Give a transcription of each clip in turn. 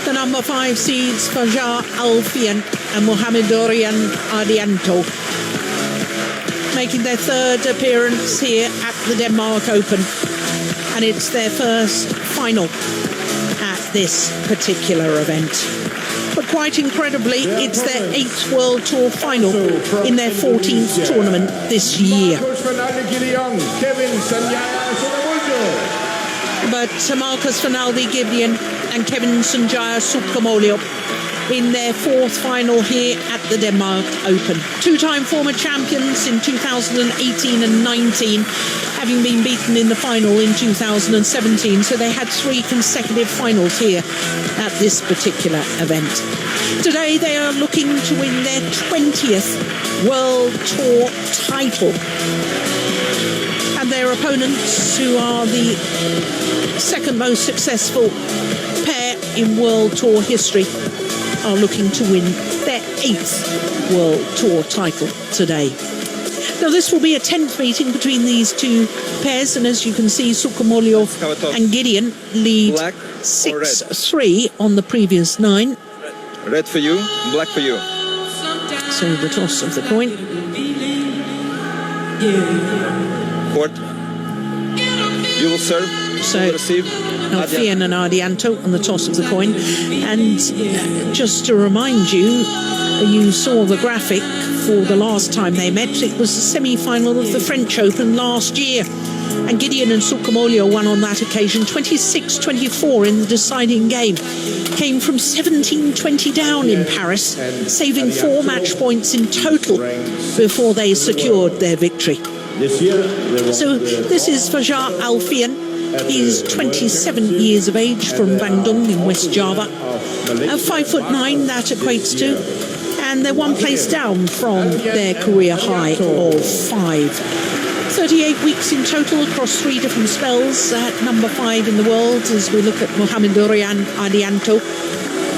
The number 5 seeds, Fajar and Mohamedorian Ardianto, making their third appearance here at the Denmark Open. And it's their first final at this particular event. But quite incredibly, it's their 8th World Tour final in their 14th tournament this year. But Marcus Fernaldi-Gideon and Kevin Sanjaya Sukamuljo in their 4th final here at the Denmark Open. Two-time former champions in 2018 and 19, having been beaten in the final in 2017. So they had 3 consecutive finals here at this particular event. Today they are looking to win their 20th World Tour title. And their opponents, who are the second most successful pair in World Tour history, are looking to win their 8th World Tour title today. Now this will be a 10th meeting between these two pairs, and as you can see, Sukamuljo and Gideon lead 6-3 on the previous 9. Red for you, black for you. So the toss of the coin. Court. You will serve. So you will receive. Alfian and Ardianto on the toss of the coin. And just to remind you, you saw the graphic for the last time they met. It was the semi-final of the French Open last year. And Gideon and Sukamuljo won on that occasion 26-24 in the deciding game. Came from 17-20 down in Paris, saving 4 match points in total before they secured their victory. So this is Fajar Alfian. He's 27 years of age from Bandung in West Java. 5'9", that equates to. And they're 1 place down from their career high of 5. 38 weeks in total across 3 different spells at number 5 in the world, as we look at Mohamedorian Ardianto,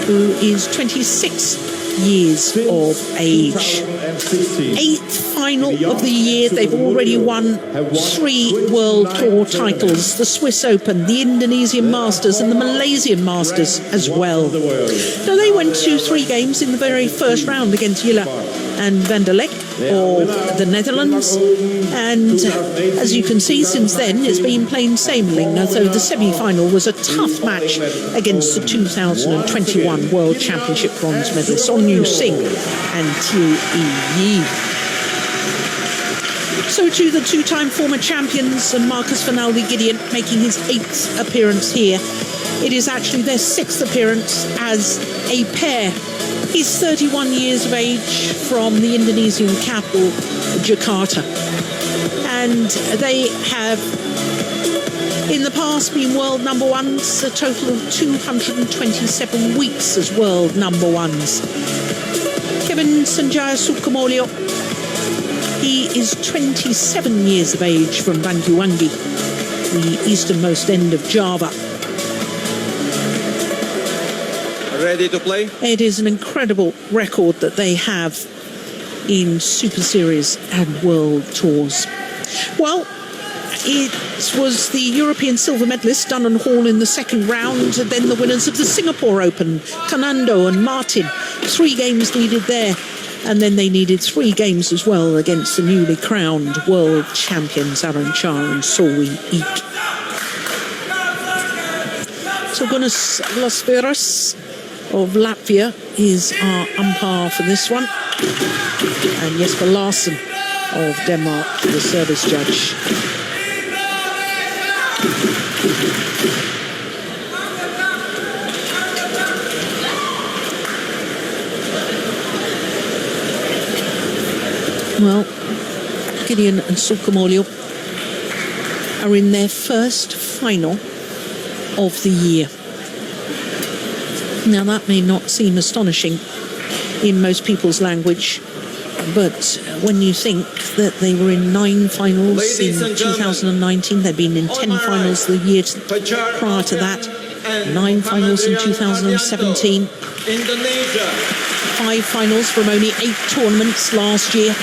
who is 26 years of age. 8th final of the year. They've already won 3 World Tour titles, the Swiss Open, the Indonesian Masters and the Malaysian Masters as well. Now they went to 3 games in the very first round against Jilla and Van der Leck of the Netherlands, and as you can see, since then it's been plain sailing. So the semi-final was a tough match against the 2021 World Championship bronze medalists Onyu Singh and Tiu Yi. So to the 2-time former champions and Marcus Fernaldi-Gideon making his 8th appearance here. It is actually their 6th appearance as a pair. He's 31 years of age from the Indonesian capital, Jakarta. And they have, in the past, been world number ones, a total of 227 weeks as world number ones. Kevin Sanjaya Sukamuljo, he is 27 years of age from Banyuwangi, the easternmost end of Java. Ready to play? It is an incredible record that they have in Super Series and World Tours. Well, it was the European silver medalists, Dunn and Hall, in the second round, and then the winners of the Singapore Open, Fernando and Martin. 3 games needed there, and then they needed 3 games as well against the newly crowned world champions, Aaron Char and Solwi Eek. So Gunas Lasveras of Latvia is our umpire for this one, and Jesper Larsen of Denmark, the service judge. Well, Gideon and Sukamuljo are in their first final of the year. Now that may not seem astonishing in most people's language, but when you think that they were in 9 finals in 2019, they'd been in 10 finals the year prior to that, 9 finals in 2017, 5 finals from only 8 tournaments last year.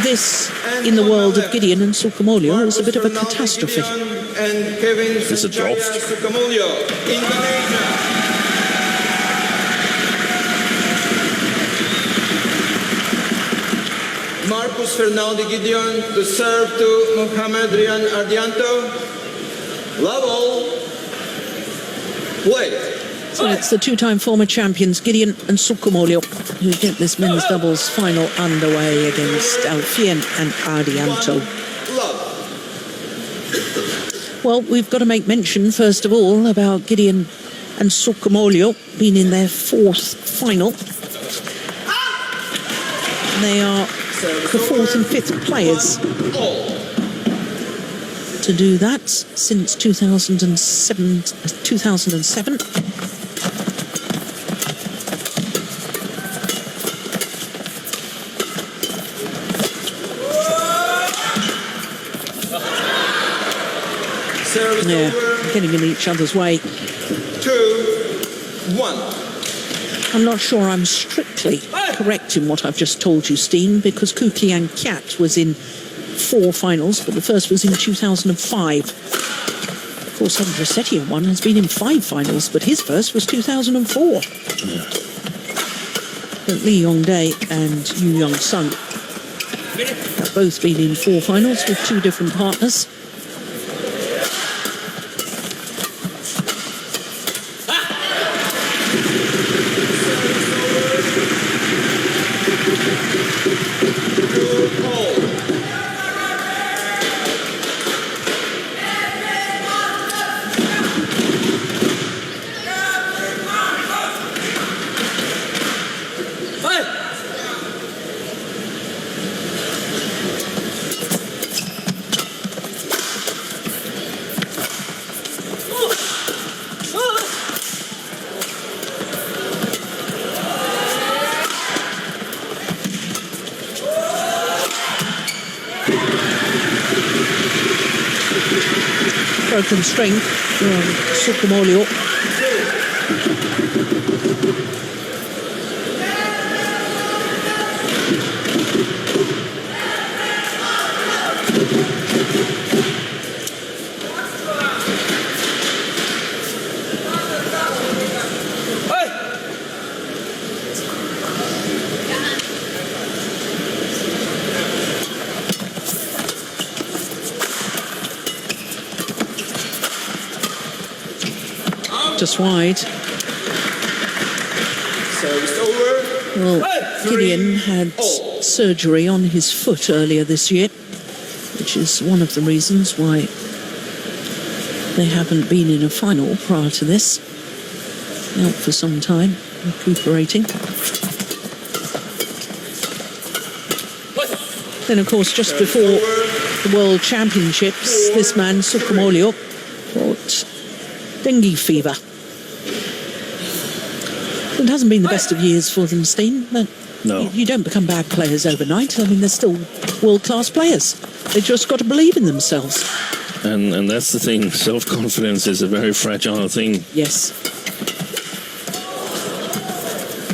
this, in the world of Gideon and Sukamuljo, is a bit of a catastrophe. It's a draft. Marcus Fernaldi Gideon to serve to Mohamed Rian Ardianto. Level. Play. So it's the two-time former champions, Gideon and Sukamuljo, who get this men's doubles final underway against Alfien and Ardianto. Well, we've got to make mention, first of all, about Gideon and Sukamuljo being in their fourth final. They are the fourth and fifth players to do that since 2007. Yeah, getting in each other's way. 2-1. I'm not sure I'm strictly correct in what I've just told you, Steen, because Kukian Kiat was in 4 finals, but the first was in 2005. Of course, Andresetti one has been in 5 finals, but his first was 2004. But Lee Yongdae and Yu Young Sung have both been in 4 finals with 2 different partners. Broken strength from Sukamuljo. Just wide. Service over. Well, Gideon had surgery on his foot earlier this year, which is one of the reasons why they haven't been in a final prior to this. Out for some time, recuperating. Then, of course, just before the World Championships, this man, Sukamuljo, caught dengue fever. It hasn't been the best of years for them, Steen. But No. you don't become bad players overnight. I mean, they're still world-class players. They've just got to believe in themselves. And that's the thing. Self-confidence is a very fragile thing. Yes.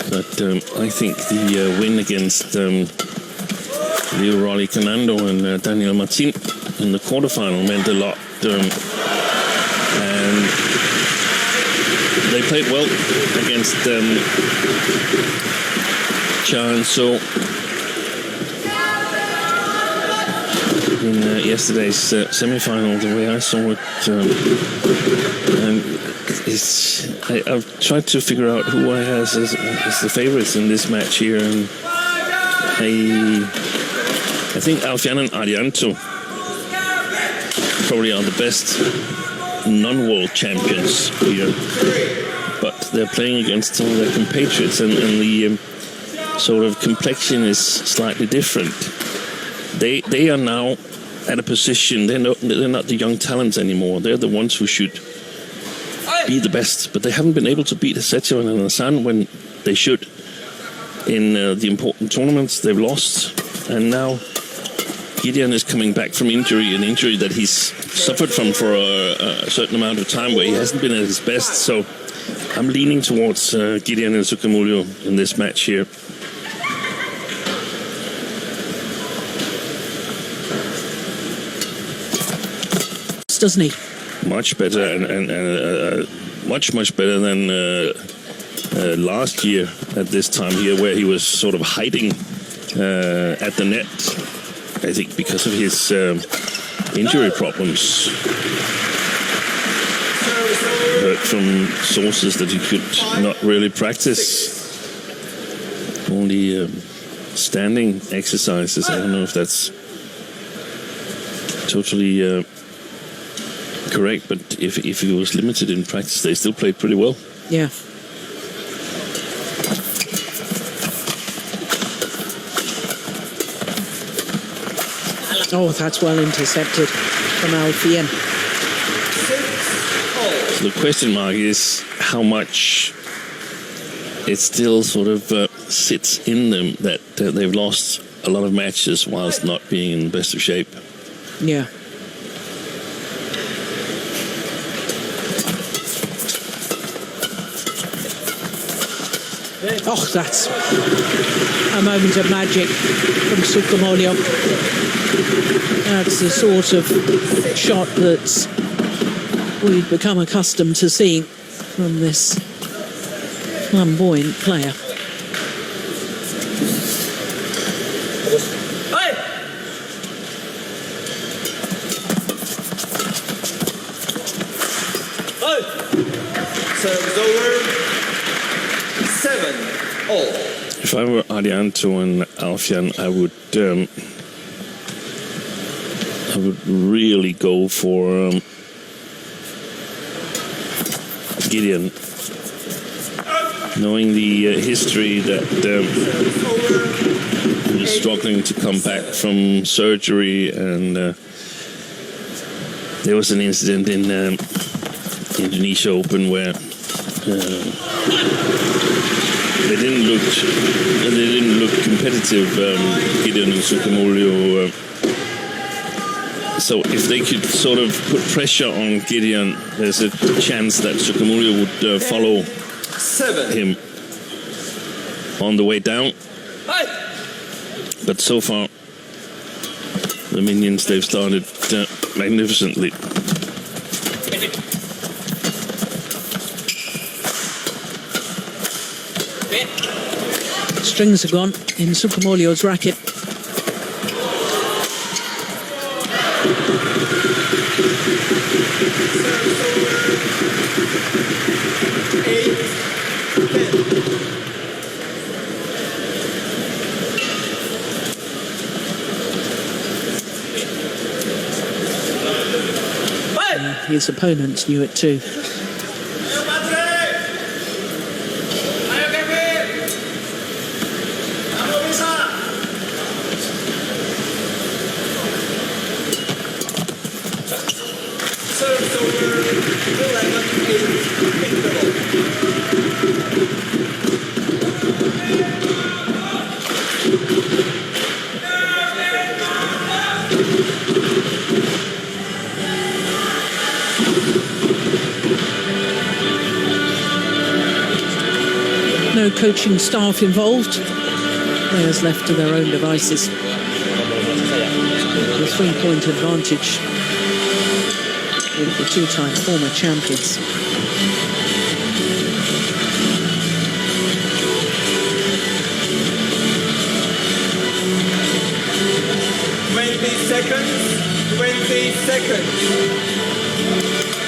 But I think the win against Leo Rolly Canando and Daniel Martin in the quarterfinal meant a lot. And they played well against Cha and So in yesterday's semi-final. The way I saw it, I've tried to figure out who I have as the favorites in this match here, and I think Alfien and Ardianto probably are the best non-world champions here, but they're playing against some of their compatriots, and the sort of complexion is slightly different. They are now at a position, they're not the young talents anymore. They're the ones who should be the best, but they haven't been able to beat Setio and Hassan when they should in the important tournaments. They've lost, and now Gideon is coming back from injury, an injury that he's suffered from for a certain amount of time, where he hasn't been at his best. So I'm leaning towards Gideon and Sukamuljo in this match here. performance, doesn't he? Much better, and much better than last year at this time here, where he was sort of hiding at the net, I think because of his injury problems. Heard from sources that he could not really practice, only standing exercises. I don't know if that's totally correct, but if he was limited in practice, they still played pretty well. Yeah. Oh, that's well intercepted from Alfien. So the question mark is how much it still sort of sits in them that they've lost a lot of matches whilst not being in the best of shape. Yeah. Oh, that's a moment of magic from Sukamuljo. That's the sort of shot that we've become accustomed to seeing from this flamboyant player. Serves over. 7-all. If I were Ardianto and Alfian, I would really go for Gideon, knowing the history that he was struggling to come back from surgery, and there was an incident in Indonesia Open where they didn't look competitive, Gideon and Sukamuljo. So if they could sort of put pressure on Gideon, there's a chance that Sukamuljo would follow him on the way down. But so far, the Minions, they've started magnificently. Strings are gone in Sukamuljo's racket. His opponents knew it too. No coaching staff involved. Players left to their own devices. The 3-point advantage with the two-time former champions.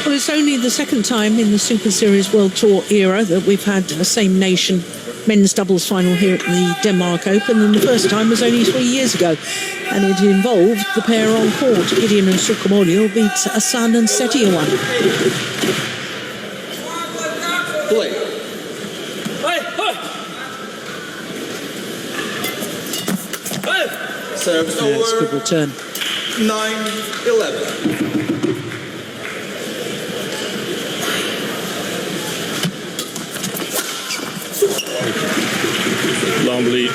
Well, it's only the second time in the Super Series World Tour era that we've had a same nation men's doubles final here at the Denmark Open, and the first time was only 3 years ago, and it involved the pair on court. Gideon and Sukamuljo beat Asan and Setiawan. Play. Serves Yeah, it's a good over. return. 9-11. Lovely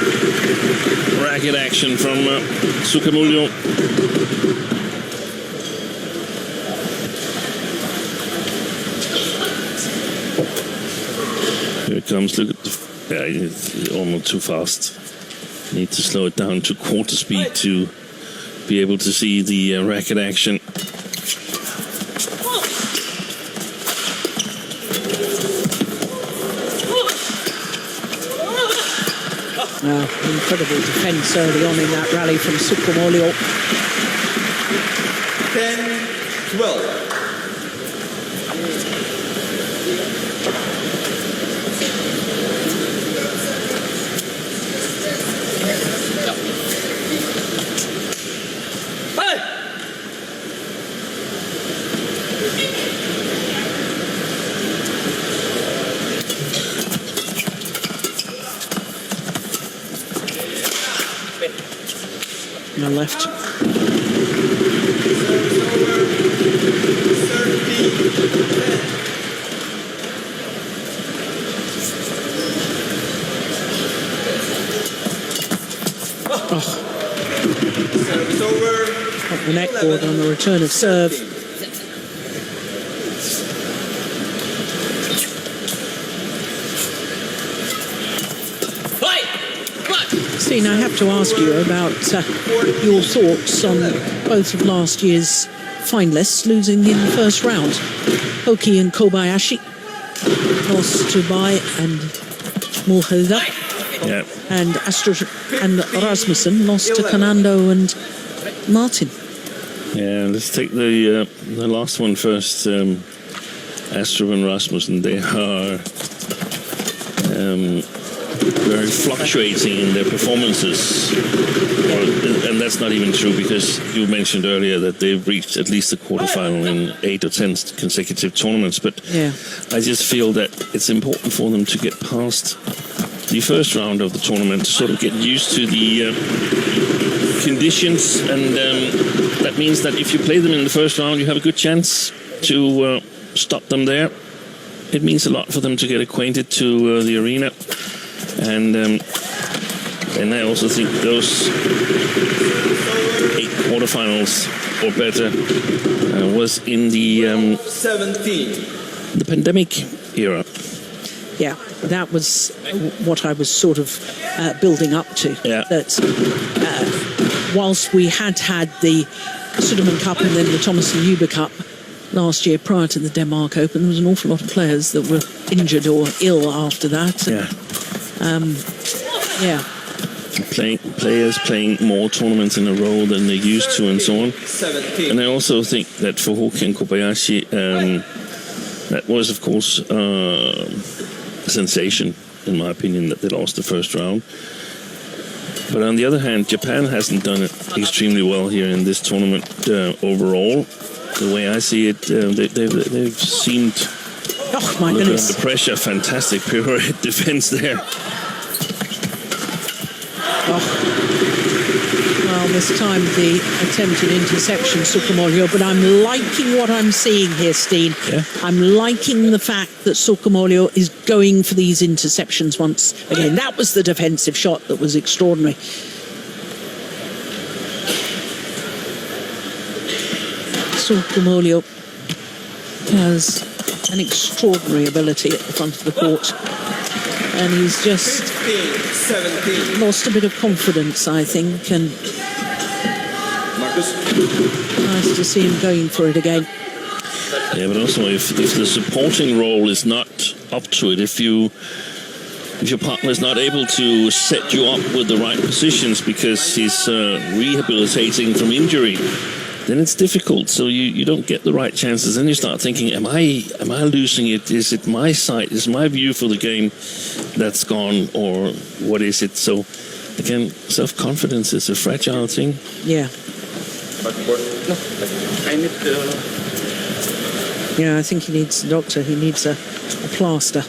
racket action from Sukamuljo. Here it comes. Look at the... Yeah, it's almost too fast. Need to slow it down to quarter speed to be able to see the racket action. Incredible defence early on in that rally from Sukumolio. 10-12. On the left. Service over. Got the neck board on the return of serve. Steen, I have to ask you about your thoughts on both of last year's finalists losing in the first round. Hoki and Kobayashi lost to Bai and Mulhilda. Yeah. And Astrid and Rasmussen lost to Kanando and Martin. Yeah, let's take the last one first. Astrid and Rasmussen, they are very fluctuating in their performances. And that's not even true, because you mentioned earlier that they've reached at least the quarterfinal in 8 or 10 consecutive tournaments. But I just feel that it's important for them to get past the first round of the tournament, to sort of get used to the conditions. And that means that if you play them in the first round, you have a good chance to stop them there. It means a lot for them to get acquainted to the arena. And I also think those 8 quarterfinals or better was in the 17. The pandemic era. Yeah, that was what I was sort of building up to. Yeah. That whilst we had the Sudirman Cup and then the Thomas and Uber Cup last year prior to the Denmark Open, there was an awful lot of players that were injured or ill after that. Players playing more tournaments in a row than they used to, and so on. 17. And I also think that for Hoki and Kobayashi, that was, of course, a sensation, in my opinion, that they lost the first round. But on the other hand, Japan hasn't done it extremely well here in this tournament overall. The way I see it, they've seemed... Oh, my goodness. The pressure, fantastic pirouette defense there. Well, this time the attempted interception, Sukumolio, but I'm liking what I'm seeing here, Steen. Yeah. I'm liking the fact that Sukumolio is going for these interceptions once again. That was the defensive shot that was extraordinary. Sukumolio has an extraordinary ability at the front of the court. And he's just 17. lost a bit of confidence, I think, and Marcus. nice to see him going for it again. Yeah, but also if the supporting role is not up to it, if your partner is not able to set you up with the right positions because he's rehabilitating from injury, then it's difficult. So you don't get the right chances. Then you start thinking, am I losing it? Is it my sight? Is my view for the game that's gone, or what is it? So again, self-confidence is a fragile thing. Yeah. Yeah, I think he needs a doctor. He needs a plaster.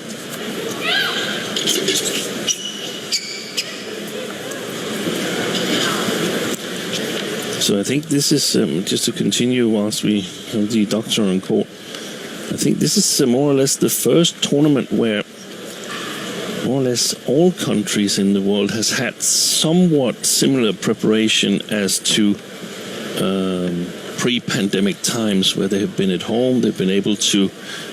So I think this is, just to continue whilst we have the doctor on court, I think this is more or less the first tournament where more or less all countries in the world has had somewhat similar preparation as to pre-pandemic times, where they have been at home, they've been able to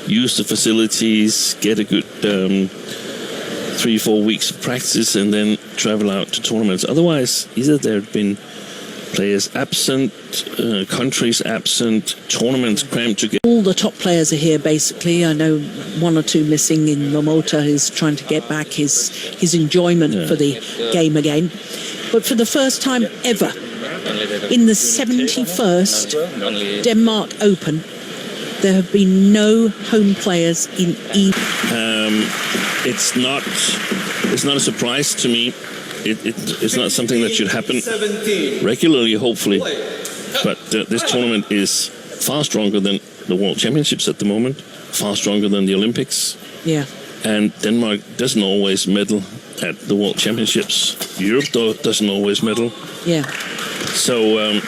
use the facilities, get a good 3-4 weeks of practice, and then travel out to tournaments. Otherwise, either there have been Players absent, countries absent, tournaments crammed together. All the top players are here, basically. I know one or two missing in Momota, who's trying to get back his enjoyment for the game again. But for the first time ever, in the 71st Denmark Open, there have been no home players in either. It's not a surprise to me. It's not something that should happen regularly, hopefully. But this tournament is far stronger than the World Championships at the moment, far stronger than the Olympics. Yeah. And Denmark doesn't always medal at the World Championships. Europe doesn't always medal. Yeah. So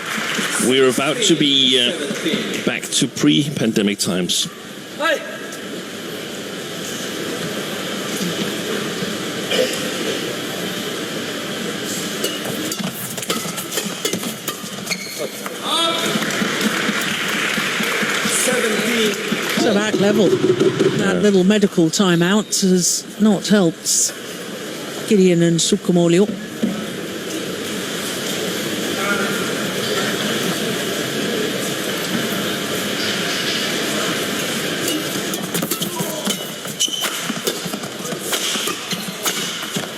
we're about to be back to pre-pandemic times. So that level, that little medical timeout has not helped Gideon and Sukamolio.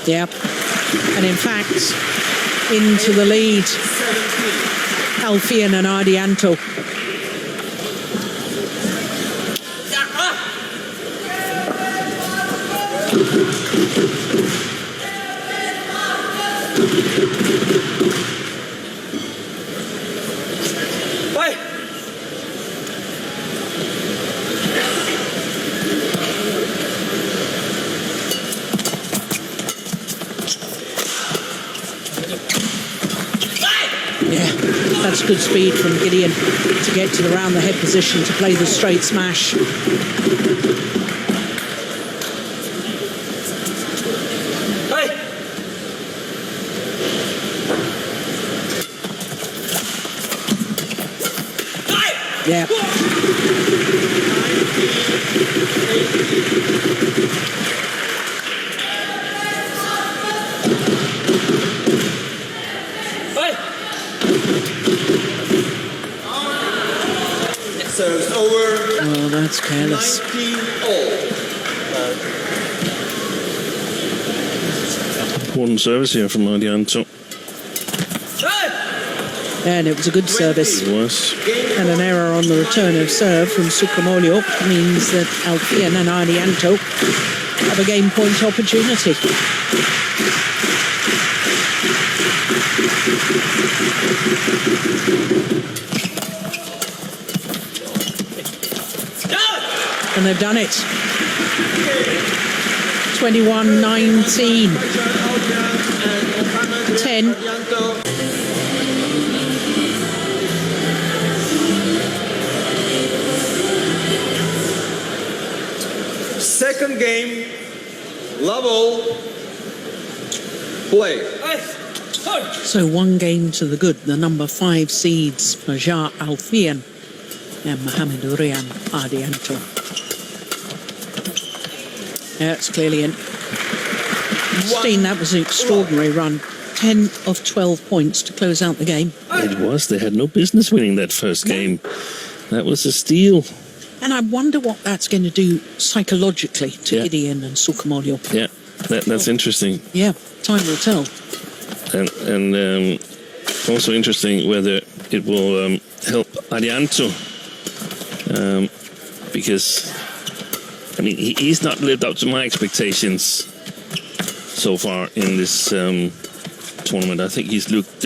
Yep. And in fact, into the lead, Alfian and Ardianto. That's good speed from Gideon to get to the round the head position to play the straight smash. Yeah. Serves over. Oh, that's careless. 19-all. Important service here from Ardianto. And it was a good service. It was. And an error on the return of serve from Sukamolio means that Alfian and Ardianto have a game point opportunity. And they've done it. 21-19. 10. Second game, level, play. So one game to the good. The number 5 seeds, Fajar, Alfian and Mohamed Urian Ardianto. Yeah, it's clearly in. Steen, that was an extraordinary run. 10 of 12 points to close out the game. It was. They had no business winning that first game. That was a steal. And I wonder what that's going to do psychologically to Gideon and Sukamolio. Yeah, that's interesting. Yeah, time will tell. And also interesting whether it will help Ardianto. Because, I mean, he's not lived up to my expectations so far in this tournament. I think he's looked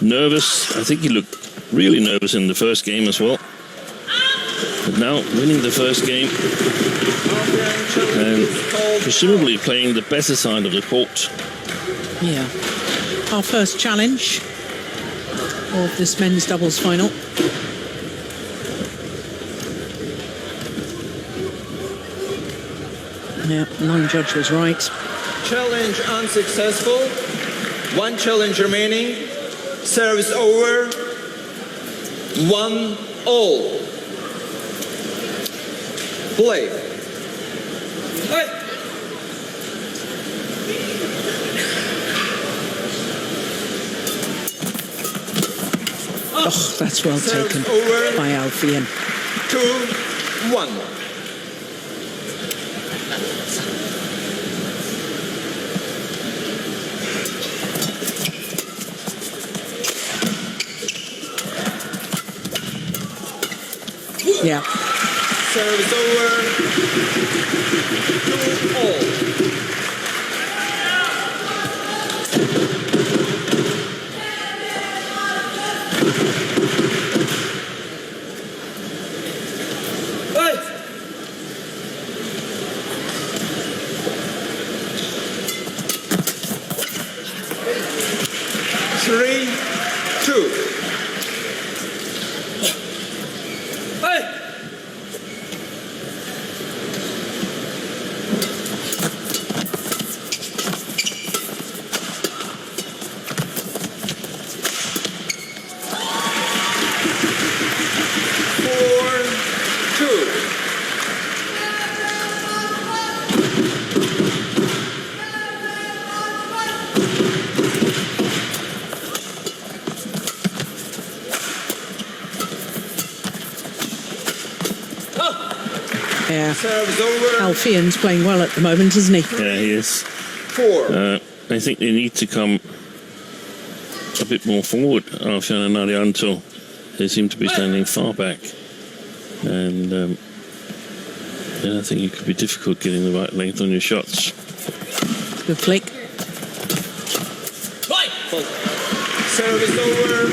nervous. I think he looked really nervous in the first game as well. But now winning the first game and presumably playing the better side of the court. Yeah. Our first challenge of this men's doubles final. Yeah, the line judge was right. Challenge unsuccessful. One challenge remaining. Service over. 1-all. Play. Oh, that's well Serves taken over. by Alfian. 2-1. Yeah. Service over. 2-all. Three, two. Four, two. Yeah. Serves over. Alfian's playing well at the moment, isn't he? Yeah, he is. 4. I think they need to come a bit more forward, Alfian and Arianto. They seem to be standing far back. And yeah, I think it could be difficult getting the right length on your shots. Good flick. Service over.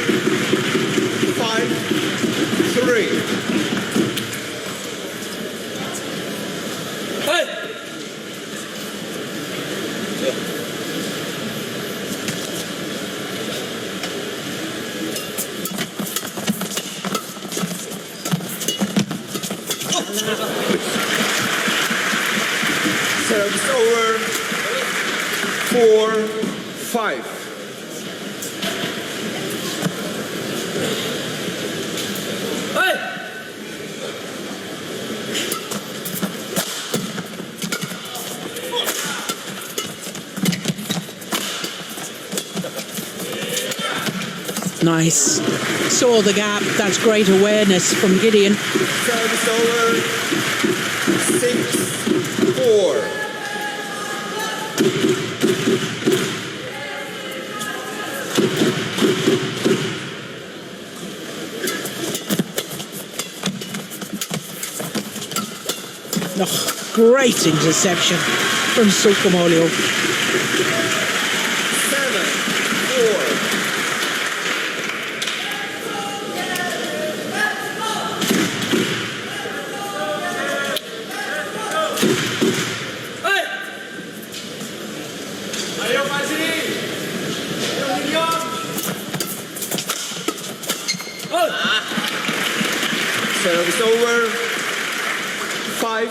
5-3. Service over. 4-5. Nice. Saw the gap. That's great awareness from Gideon. Service over. 6-4. Oh, great interception from Sukamolio. 7-4. Service over. 5-7.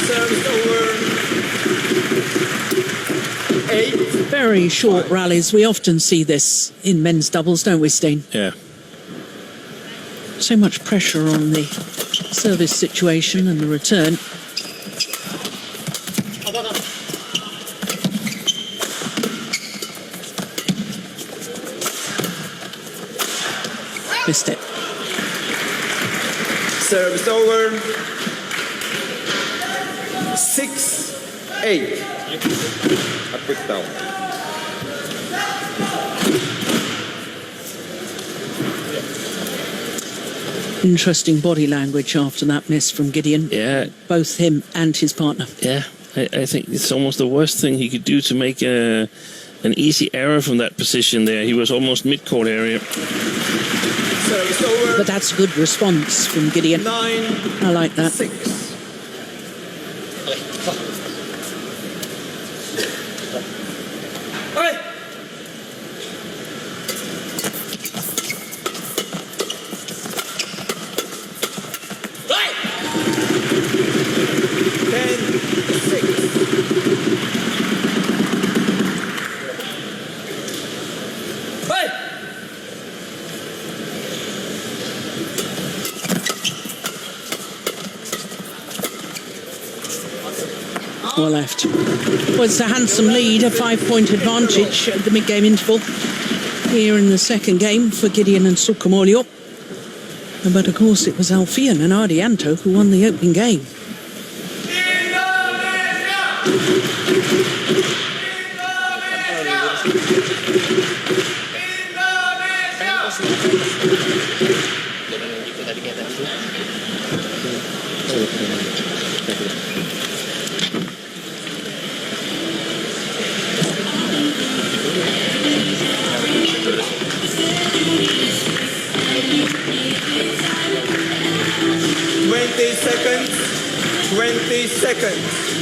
Service over. 8. Very short rallies. We often see this in men's doubles, don't we, Steen? Yeah. So much pressure on the service situation and the return. Missed it. Service over. 6-8. A quick down. Interesting body language after that miss from Gideon. Yeah. Both him and his partner. Yeah. I think it's almost the worst thing he could do to make an easy error from that position there. He was almost mid-court area. Service over. But that's a good response from Gideon. 9-6. I like that. or left. Well, it's a handsome lead, a 5-point advantage at the mid-game interval here in the second game for Gideon and Sukamuljo. But of course it was Alfian and Ardianto who won the opening game. Twenty seconds.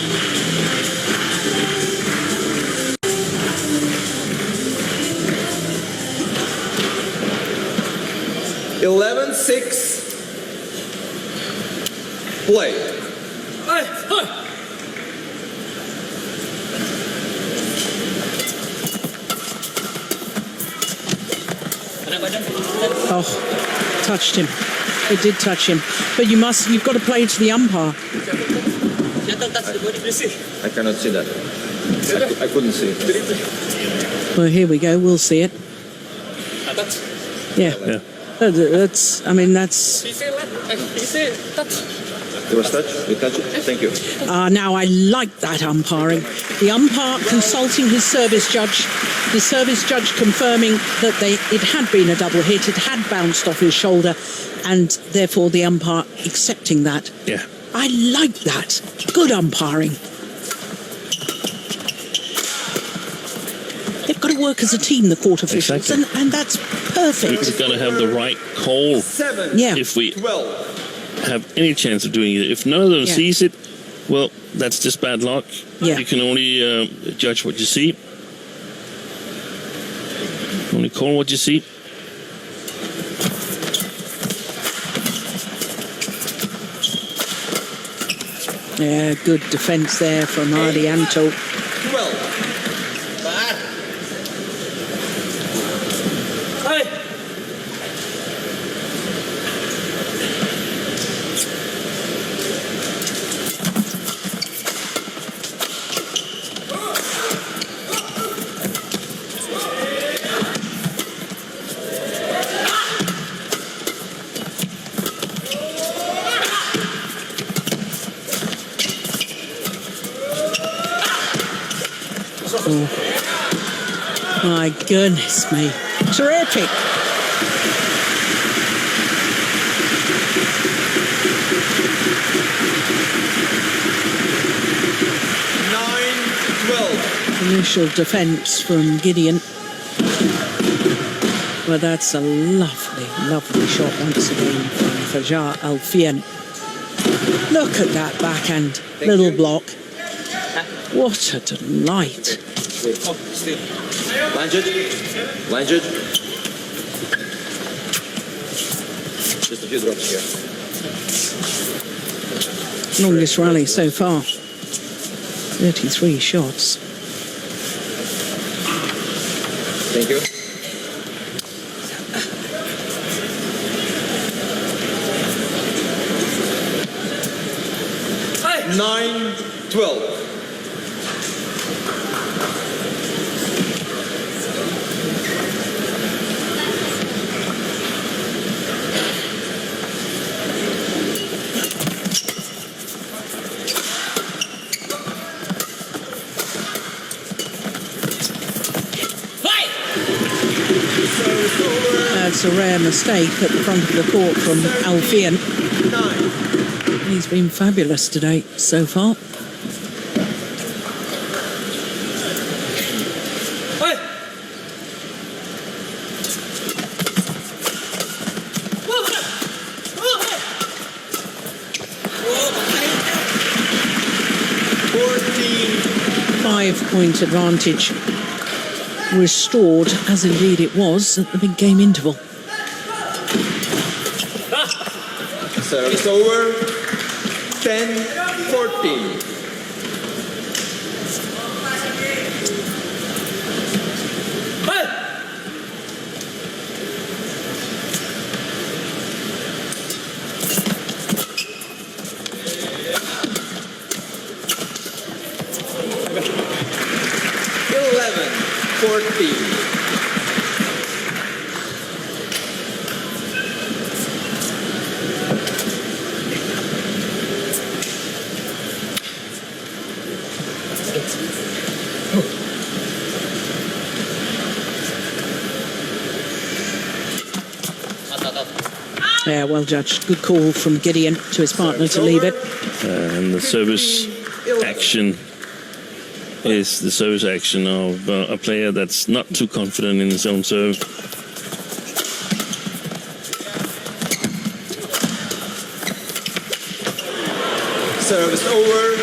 11-6. Play. Oh, touched him. It did touch him. But you've got to play to the umpire. I cannot see that. I couldn't see it. Well, here we go. We'll see it. Yeah. That's. I mean, that's. It was touch. You touch it. Thank you. Now I like that umpiring. The umpire consulting his service judge. The service judge confirming that it had been a double hit. It had bounced off his shoulder, and therefore the umpire accepting that. Yeah. I like that. Good umpiring. They've got to work as a team, the court officials, Exactly. and that's perfect. We've got to have the right call 7. Yeah. if we 12. have any chance of doing it. If none of them Yeah. sees it, well, that's just bad luck. Yeah. You can only judge what you see. Only call what you see. Yeah, good defence there from Ardianto. 12. My goodness me. Terrific. Initial defence from Gideon. Well, that's a lovely, lovely shot once again from Fajar Alfian. Look at that backhand. Little block. What a delight. Lunge it. Lunge it. Just a few drops here. Longest rally so far. 33 shots. Thank you. Hey. 9-12. That's a rare mistake at the front of the court from Alfian. He's been fabulous today so far. Five-point advantage restored, as indeed it was at the big game interval. Service over. 10-14. Yeah, well judged. Good call from Gideon to his partner to leave it. And the service action is the service action of a player that's not too confident in his own serve. Service over.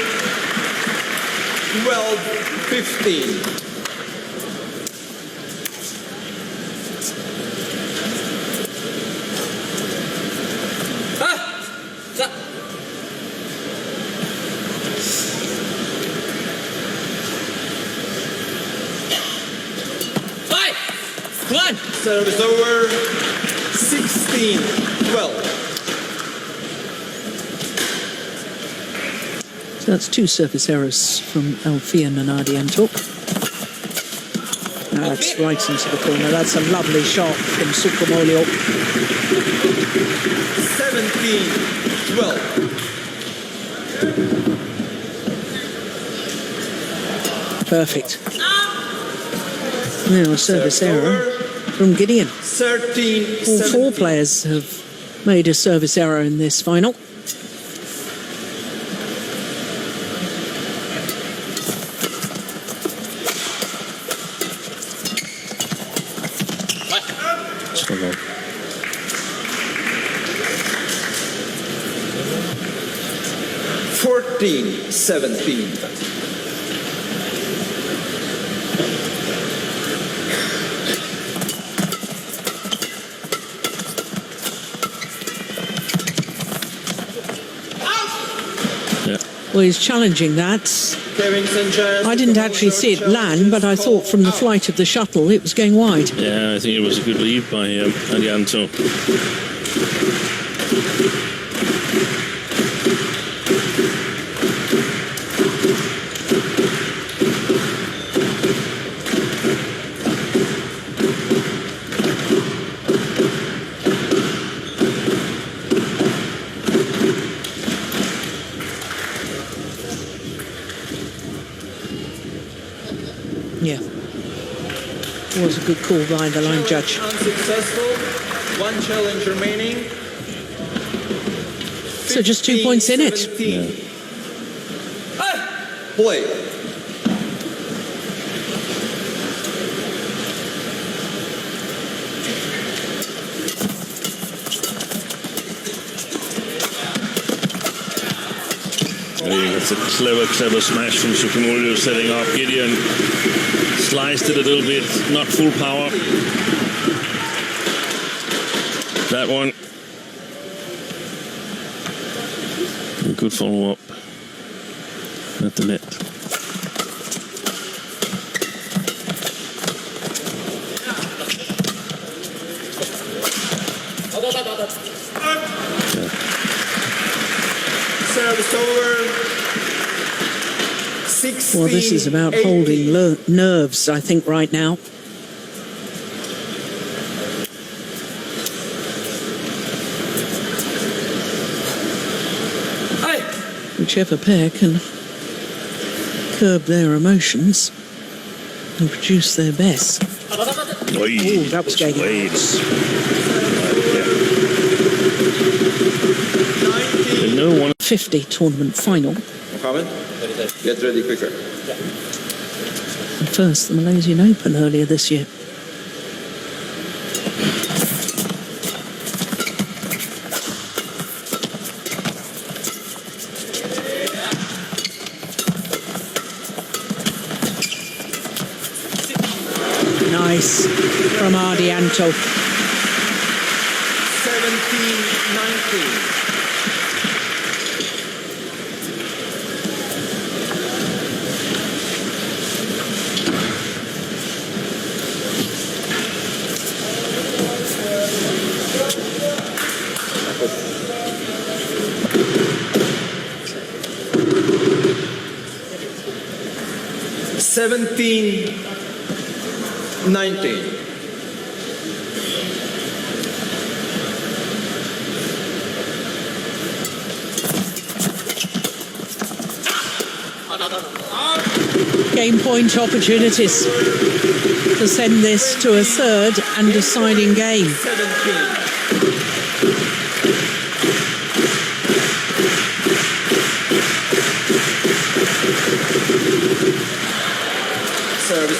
12-15. Come on. Service over. 16-12. So that's 2 service errors from Alfian and Ardianto. That's right into the corner. That's a lovely shot from Sukamolio. 17-12. Perfect. Now a service error from Gideon. 13. All 4 players have made a service error in this final. Solo. 14-17. Well, he's challenging that. I didn't actually see it land, but I thought from the flight of the shuttle it was going wide. Yeah, I think it was a good lead by Ardianto. Yeah. It was a good call by the line judge. Unsuccessful. 1 challenge remaining. So just 2 points in it. Yeah. Play. It's a clever smash from Sukamulio setting up. Gideon sliced it a little bit, not full power. That one. A good follow-up at the net. Service over. 16, Well, this is about 18. holding nerves, I think, right now. Whichever pair can curb their emotions and produce their best. Oh, that was going in. No one. 50 tournament final. Mohammed, get ready quicker. And first, the Malaysian Open earlier this year. Nice from Ardianto. 17-19. Seventeen, 19. Game point opportunities to send this to a third and deciding game. 17.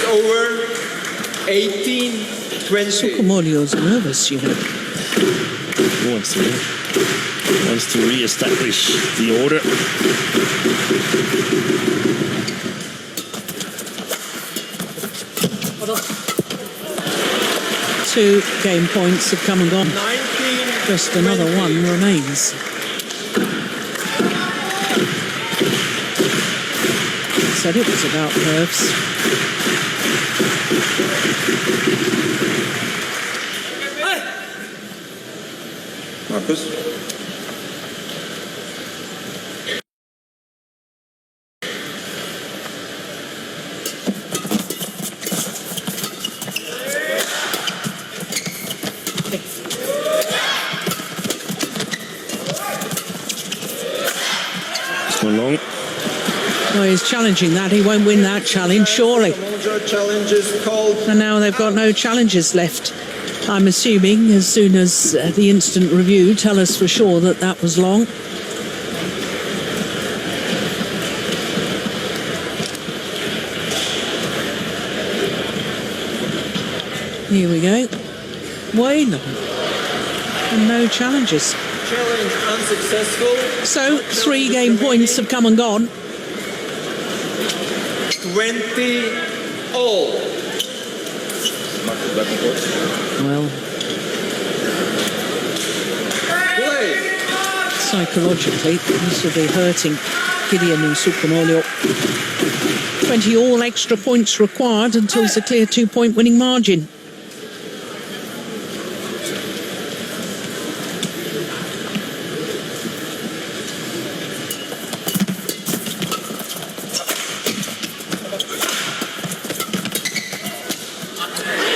over. 18-20. Sukamolio's nervous, you know. He wants to re-establish the order. Two game points have come and gone. 19. Just another one remains. Said it was about nerves. Marcus? It's gone long. Well, he's challenging that. He won't win that challenge, surely. Semoga challenge is called. And now they've got no challenges left. I'm assuming as soon as the instant review tell us for sure that that was long. Here we go. Way long. And no challenges. Challenge unsuccessful. So 3 game points have come and gone. 20 all. Marcus back and forth. Well, Play. psychologically, this will be hurting Gideon and Sukamolio. 20 all extra points required until it's a clear 2-point winning margin.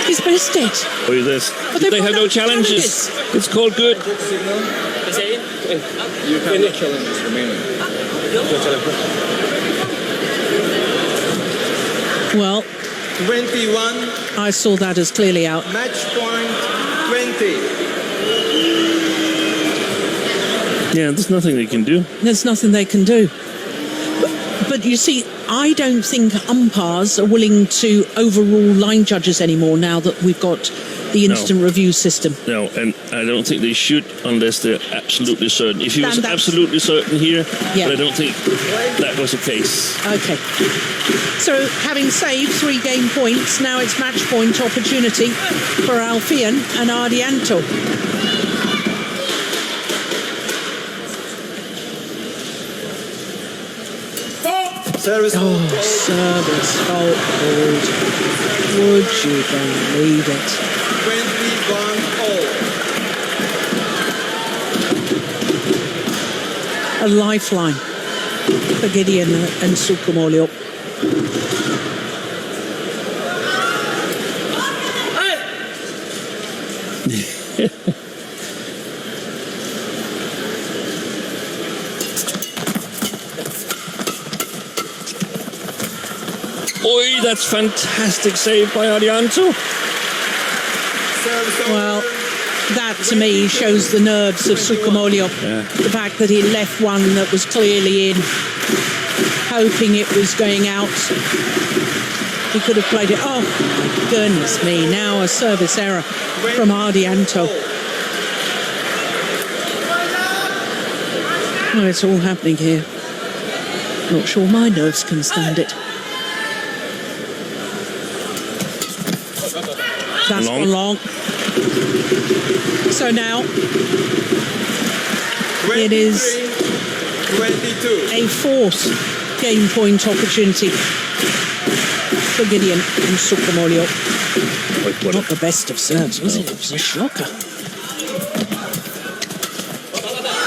He's missed it. Oh, this. But they've They got have no no challenges. It's called good. You have no challenges remaining. Well, 21. I saw that as clearly out. Match point 20. Yeah, there's nothing they can do. There's nothing they can do. But you see, I don't think umpires are willing to overrule line judges anymore now that we've got the instant review system. No, and I don't think they should unless they're absolutely certain. If he was That's- absolutely certain here, Yeah. but I don't think that was the case. Okay. So, having saved 3 game points, now it's match point opportunity for Alfian and Ardianto. Service Oh, service fault called. Would you believe it? 21 all. A lifeline for Gideon and Sukamolio. Oi, that's fantastic save by Arianto. Service over. Well, that to me shows the nerves of Sukamolio. Yeah. The fact that he left one that was clearly in, hoping it was going out. He could have played it. Oh, my goodness me. Now a service error from Ardianto. Oh, it's all happening here. Not sure my nerves can stand it. That's Long. gone long. So now 23, it is 22. a 4th game point opportunity for Gideon and Sukamolio. Not the best of serves, was it? It was a shocker.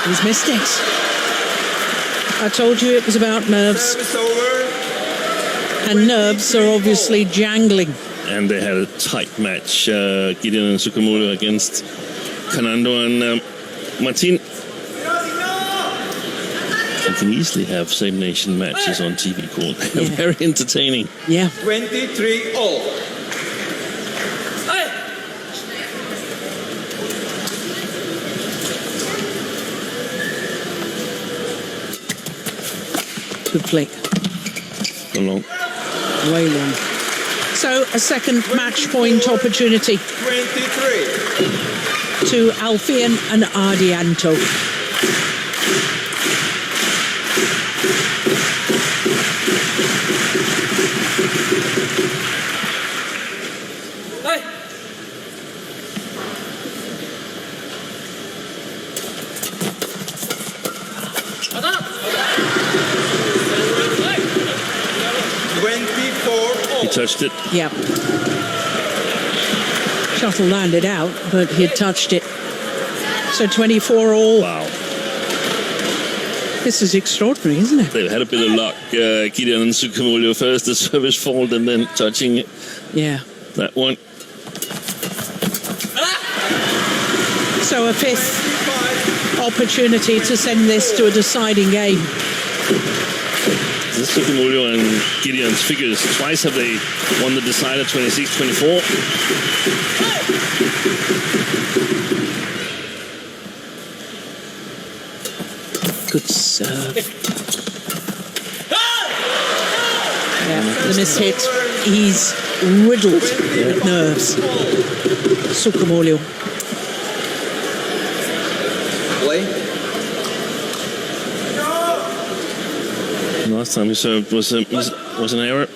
He's missed it. I told you it was about nerves, Service over. and nerves are obviously jangling. And they had a tight match, Gideon and Sukamura against Canando and Martin. You can easily have same nation matches on TV called. Yeah. Very entertaining. Yeah. 23 all. Good flick. Along. Way long. So a second match point opportunity 23. to Alfian and Ardianto. He touched it. Yep. Shuttle landed out, but he had touched it. So 24 all. Wow. This is extraordinary, isn't it? They've had a bit of luck. Gideon and Sukamulio first, the service fault, and then touching it. Yeah. That one. So a fifth opportunity to send this to a deciding game. This Sukamulio and Gideon's figures. Twice have they won the decider, 26-24. Good serve. Yeah, the miss hit. He's riddled with nerves. Sukamulio. Play. Last time he served was an error.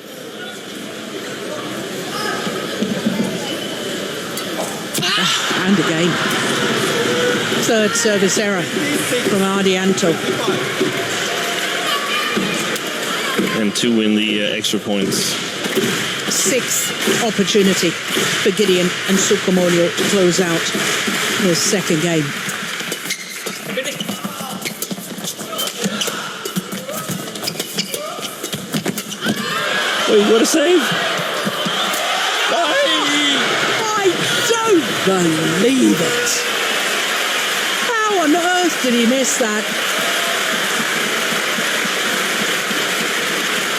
And again. Third service error from Ardianto. And two in the extra points. Sixth opportunity for Gideon and Sukamulio to close out the second game. Wait, what a save! I don't believe it. How on earth did he miss that?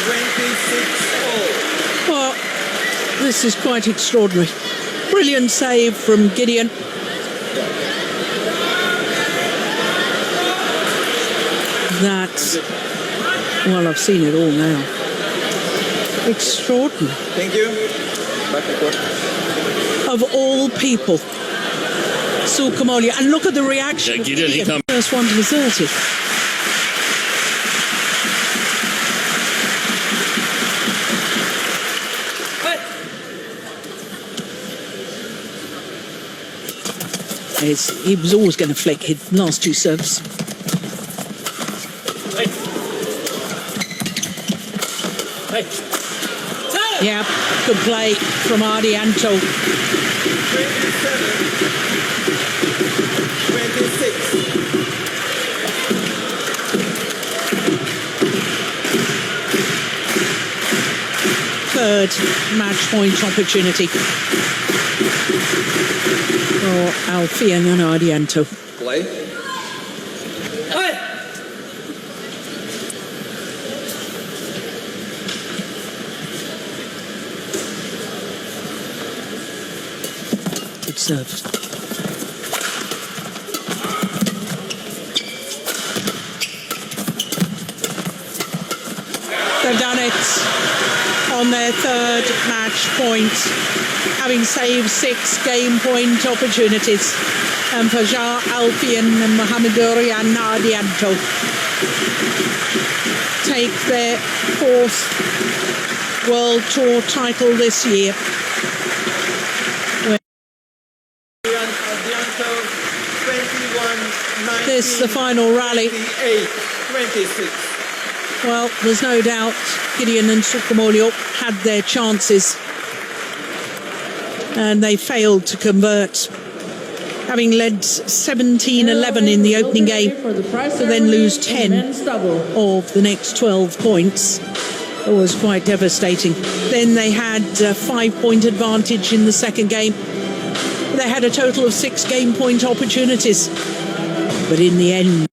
26 all. Well, this is quite extraordinary. Brilliant save from Gideon. That's, well, I've seen it all now. Extraordinary. Thank you. Back and forth. Of all people, Sukamulio. And look at the reaction. Yeah, of Gideon, he come. First one to the 30. He was always going to flick his last two serves. Yeah, good play from Ardianto. 27. 26. Third match point opportunity for Alfian and Ardianto. Play. Good serve. They've done it on their third match point, having saved 6 game point opportunities. And Fajar, Alfian and Mohameduri and Ardianto take their 4th World Tour title this year. This the final rally. 26. Well, there's no doubt Gideon and Sukamulio had their chances and they failed to convert, having led 17-11 in the opening game to then lose 10 of the next 12 points. It was quite devastating. Then they had a 5-point advantage in the second game. They had a total of 6 game point opportunities, but in the end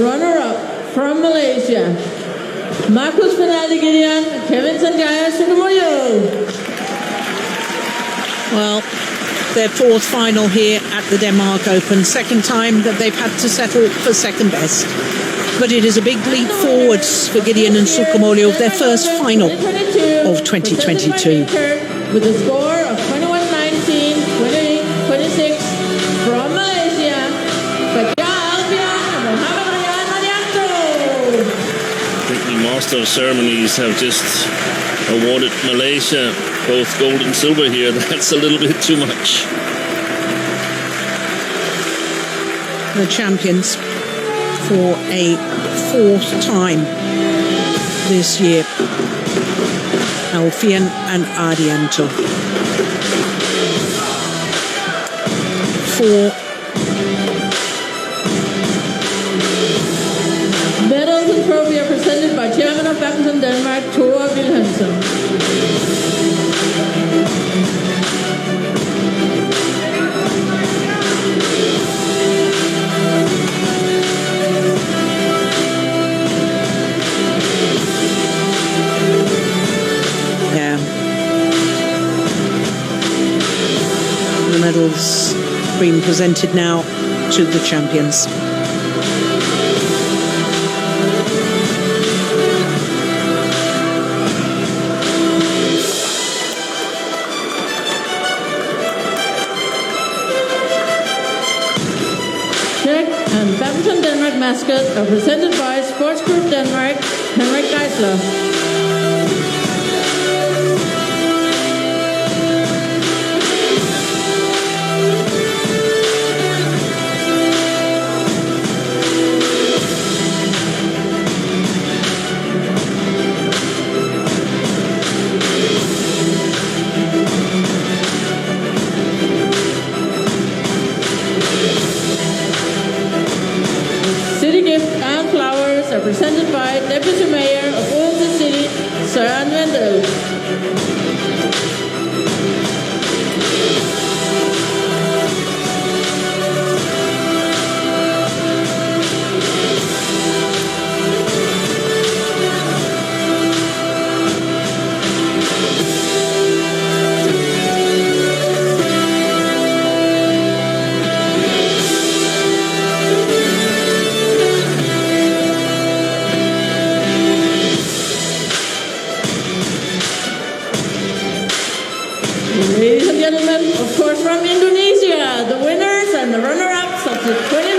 runner-up from Malaysia, Marcus Fernandez Gideon, Kevin Sanjaya Sukamulio. well, their fourth final here at the Denmark Open. Second time that they've had to settle for second best. But it is a big leap forwards for Gideon and Sukamuljo, their first final of 2022. With a score of 21-19, 20-26 from Malaysia, Fajar and Mohamed. I think the Master of Ceremonies have just awarded Malaysia both gold and silver here. That's a little bit too much. The champions for a fourth time this year, Alfian and Arianto. Medals and trophy are presented by Chairman of Badminton Denmark, Thor Wilhelmsen. The medals being presented now to the champions. Czech and Badminton Denmark mascot are presented by Sports Group Denmark, Henrik Geisler. Presented by Deputy Mayor of Odense City, Søren Vendel. Ladies and gentlemen, of course from Indonesia, the winners and the runner-ups of the 20